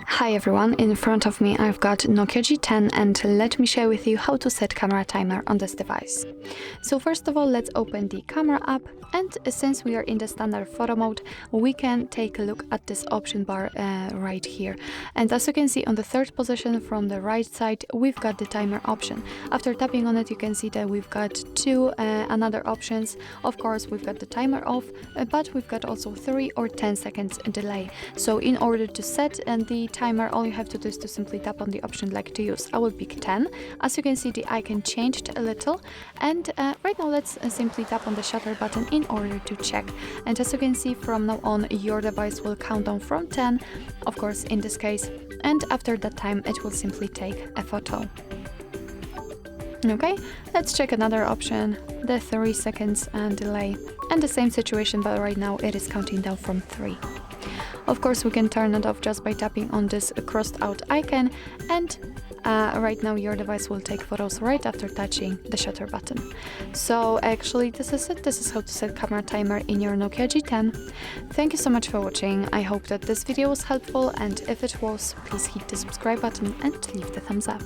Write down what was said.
Hi everyone, in front of me I've got NOKIA G10 and let me share with you how to set camera timer on this device. So first of all, let's open the camera app, and since we are in the standard photo mode, we can take a look at this option bar right here. And as you can see on the third position from the right side, we've got the timer option. After tapping on it, you can see that we've got two another options. Of course, we've got the timer off, but we've got also 3 or 10 seconds delay. So in order to set the timer, all you have to do is to simply tap on the option like to use. I will pick 10. As you can see, the icon changed a little, and right now let's simply tap on the shutter button in order to check. And as you can see, from now on your device will count down from 10, of course in this case, and after that time it will simply take a photo. Okay, let's check another option, the 3 seconds delay, and the same situation, but right now it is counting down from 3. Of course, we can turn it off just by tapping on this crossed out icon, and right now your device will take photos right after touching the shutter button. So actually this is it. This is how to set camera timer in your NOKIA G10. Thank you so much for watching. I hope that this video was helpful, and if it was, please hit the subscribe button and leave the thumbs up.